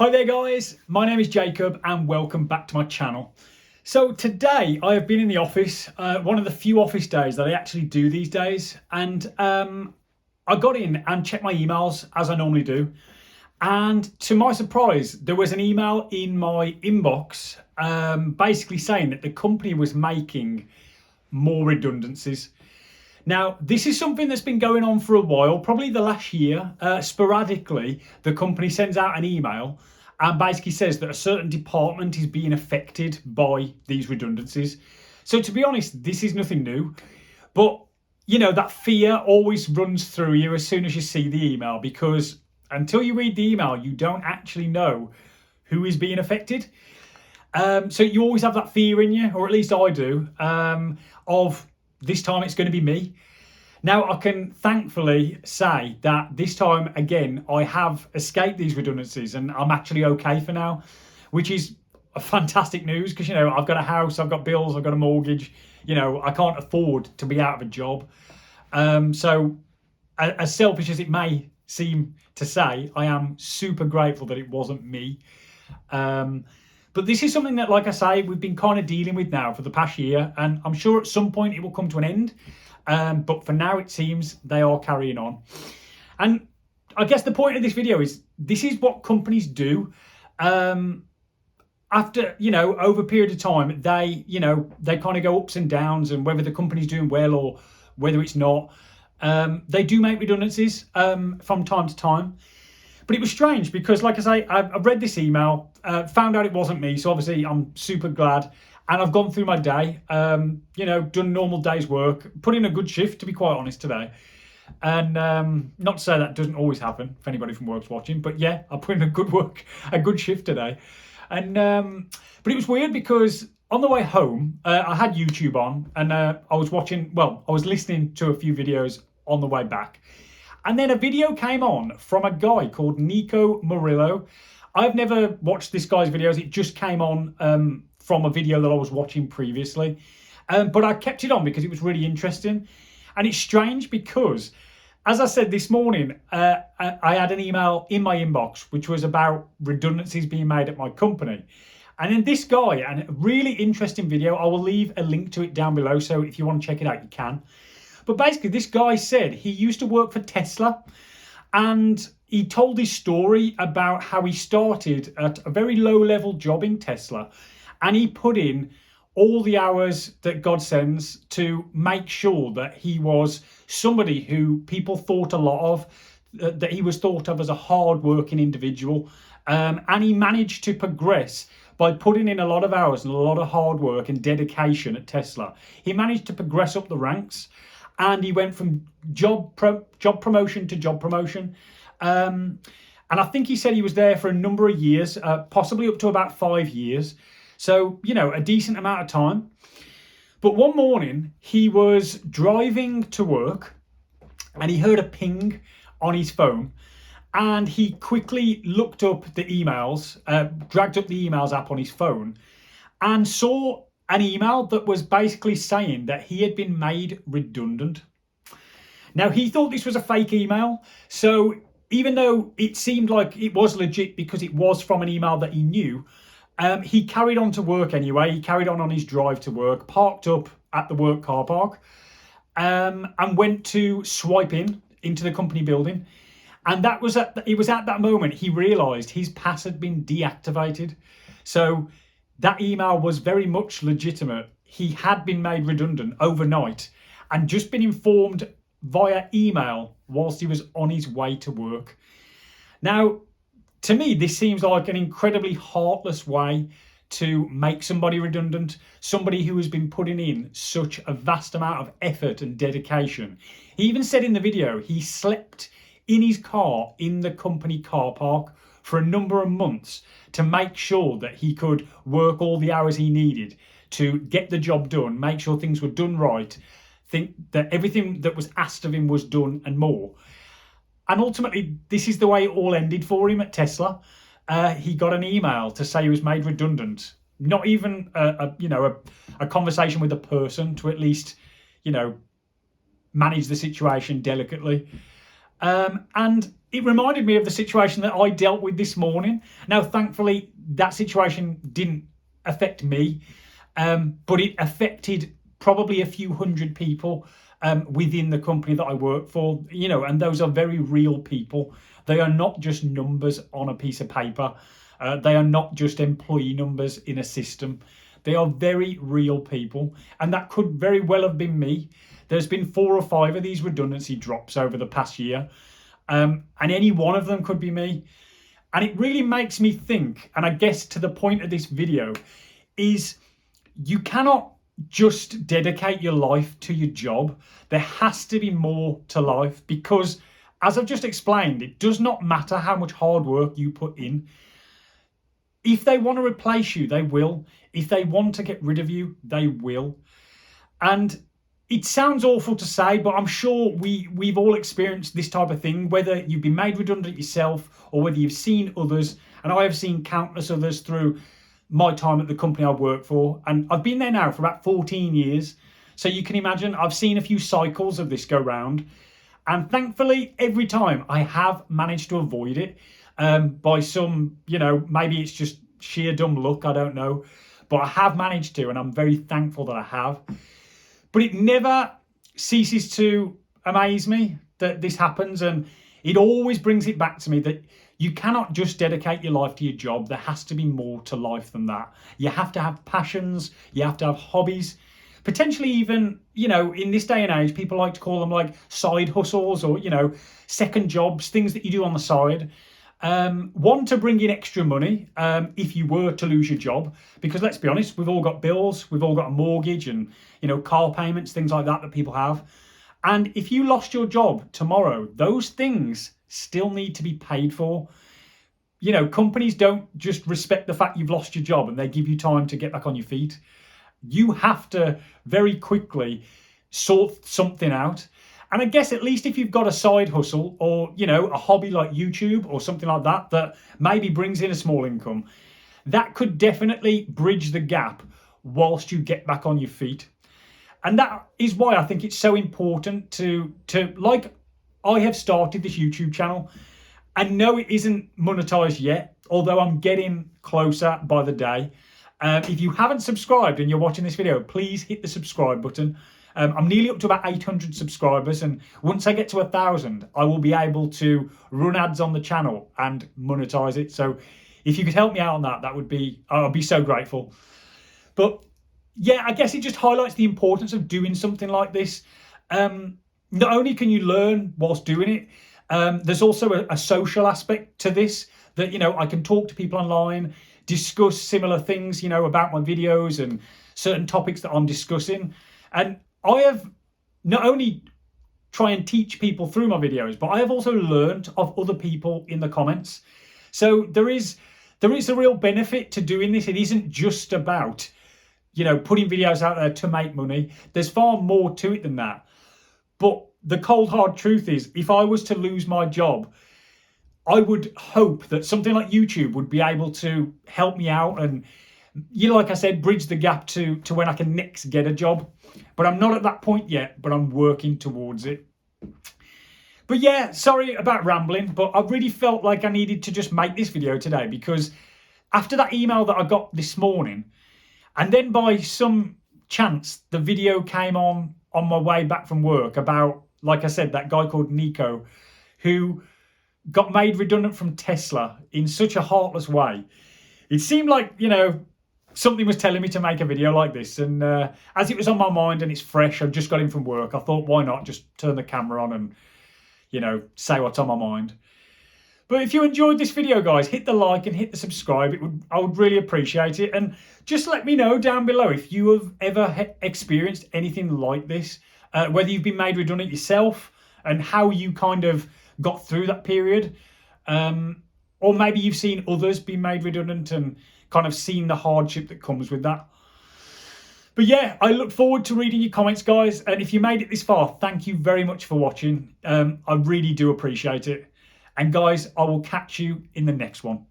Hi there guys, my name is Jacob and welcome back to my channel. So today I have been in the office, one of the few office days that I actually do these days, and I got in and checked my emails as I normally do, and to my surprise there was an email in my inbox basically saying that the company was making more redundancies. Now, this is something that's been going on for a while, probably the last year. Sporadically, the company sends out an email and basically says that a certain department is being affected by these redundancies. So to be honest, this is nothing new. But, you know, that fear always runs through you as soon as you see the email, because until you read the email, you don't actually know who is being affected. So you always have that fear in you, or at least I do, of this time it's going to be me. Now, I can thankfully say that this time, again, I have escaped these redundancies and I'm actually okay for now, which is a fantastic news because, you know, I've got a house, I've got bills, I've got a mortgage, you know, I can't afford to be out of a job. So as selfish as it may seem to say, I am super grateful that it wasn't me. But this is something that, like I say, we've been kind of dealing with now for the past year, and I'm sure at some point it will come to an end. But for now, it seems they are carrying on. And I guess the point of this video is this is what companies do. After, you know, over a period of time, they kind of go ups and downs, and whether the company's doing well or whether it's not, they do make redundancies from time to time. But it was strange because, like I say, I've read this email, found out it wasn't me. So obviously I'm super glad. And I've gone through my day, you know, done a normal day's work, put in a good shift, to be quite honest, today. And not to say that doesn't always happen if anybody from work's watching, but yeah, I put in a good shift today. And but it was weird because on the way home, I had YouTube on and I was listening to a few videos on the way back. And then a video came on from a guy called Nico Murillo. I've never watched this guy's videos. It just came on from a video that I was watching previously. But I kept it on because it was really interesting. And it's strange because, as I said this morning, I had an email in my inbox which was about redundancies being made at my company. And then this guy, and a really interesting video, I will leave a link to it down below. So if you want to check it out, you can. But basically, this guy said he used to work for Tesla, and he told his story about how he started at a very low-level job in Tesla, and he put in all the hours that God sends to make sure that he was somebody who people thought a lot of, that he was thought of as a hard-working individual, and he managed to progress by putting in a lot of hours and a lot of hard work and dedication at Tesla. He managed to progress up the ranks. And he went from job promotion to job promotion. And I think he said he was there for a number of years, possibly up to about 5 years. So, you know, a decent amount of time. But one morning he was driving to work and he heard a ping on his phone. And he quickly looked up the emails, dragged up the emails app on his phone and saw an email that was basically saying that he had been made redundant. Now, he thought this was a fake email. So even though it seemed like it was legit because it was from an email that he knew, he carried on to work anyway. He carried on his drive to work, parked up at the work car park, and went to swipe into the company building. And it was at that moment he realised his pass had been deactivated. So that email was very much legitimate. He had been made redundant overnight and just been informed via email whilst he was on his way to work. Now, to me, this seems like an incredibly heartless way to make somebody redundant, somebody who has been putting in such a vast amount of effort and dedication. He even said in the video he slept in his car in the company car park for a number of months to make sure that he could work all the hours he needed to get the job done, make sure things were done right, think that everything that was asked of him was done and more. And ultimately, this is the way it all ended for him at Tesla. He got an email to say he was made redundant. Not even a conversation with a person to at least, you know, manage the situation delicately. And it reminded me of the situation that I dealt with this morning. Now, thankfully, that situation didn't affect me, but it affected probably a few hundred people within the company that I work for, and those are very real people. They are not just numbers on a piece of paper. They are not just employee numbers in a system. They are very real people, and that could very well have been me. There's been 4 or 5 of these redundancy drops over the past year, and any one of them could be me. And it really makes me think, and I guess to the point of this video, is you cannot just dedicate your life to your job. There has to be more to life, because as I've just explained, it does not matter how much hard work you put in. If they want to replace you, they will. If they want to get rid of you, they will. And it sounds awful to say, but I'm sure we've all experienced this type of thing, whether you've been made redundant yourself or whether you've seen others. And I have seen countless others through my time at the company I work for. And I've been there now for about 14 years. So you can imagine I've seen a few cycles of this go round. And thankfully, every time I have managed to avoid it by some, maybe it's just sheer dumb luck, I don't know. But I have managed to, and I'm very thankful that I have. But it never ceases to amaze me that this happens. And it always brings it back to me that you cannot just dedicate your life to your job. There has to be more to life than that. You have to have passions. You have to have hobbies. Potentially even, in this day and age, people like to call them like side hustles or, second jobs, things that you do on the side. One, to bring in extra money if you were to lose your job, because let's be honest, we've all got bills, we've all got a mortgage and, car payments, things like that people have. And if you lost your job tomorrow, those things still need to be paid for. Companies don't just respect the fact you've lost your job and they give you time to get back on your feet. You have to very quickly sort something out. And I guess at least if you've got a side hustle or, a hobby like YouTube or something like that, that maybe brings in a small income, that could definitely bridge the gap whilst you get back on your feet. And that is why I think it's so important to like, I have started this YouTube channel. I know it isn't monetized yet, although I'm getting closer by the day. If you haven't subscribed and you're watching this video, please hit the subscribe button. I'm nearly up to about 800 subscribers, and once I get to 1,000, I will be able to run ads on the channel and monetize it. So if you could help me out on that, I'd be so grateful. But yeah, I guess it just highlights the importance of doing something like this. Not only can you learn whilst doing it, there's also a social aspect to this that, I can talk to people online, discuss similar things, about my videos and certain topics that I'm discussing. And I have not only try and teach people through my videos, but I have also learned of other people in the comments. So there is a real benefit to doing this. It isn't just about, putting videos out there to make money. There's far more to it than that. But the cold hard truth is, if I was to lose my job, I would hope that something like YouTube would be able to help me out and, like I said, bridge the gap to when I can next get a job. But I'm not at that point yet, but I'm working towards it. But yeah, sorry about rambling, but I really felt like I needed to just make this video today, because after that email that I got this morning, and then by some chance, the video came on my way back from work about, like I said, that guy called Nico, who got made redundant from Tesla in such a heartless way. It seemed like, something was telling me to make a video like this. And as it was on my mind and it's fresh, I've just got in from work, I thought, why not just turn the camera on and, say what's on my mind. But if you enjoyed this video, guys, hit the like and hit the subscribe. I would really appreciate it. And just let me know down below if you have ever experienced anything like this, whether you've been made redundant yourself and how you kind of got through that period. Or maybe you've seen others be made redundant and kind of seen the hardship that comes with that. But yeah, I look forward to reading your comments, guys. And if you made it this far, thank you very much for watching. I really do appreciate it. And guys, I will catch you in the next one.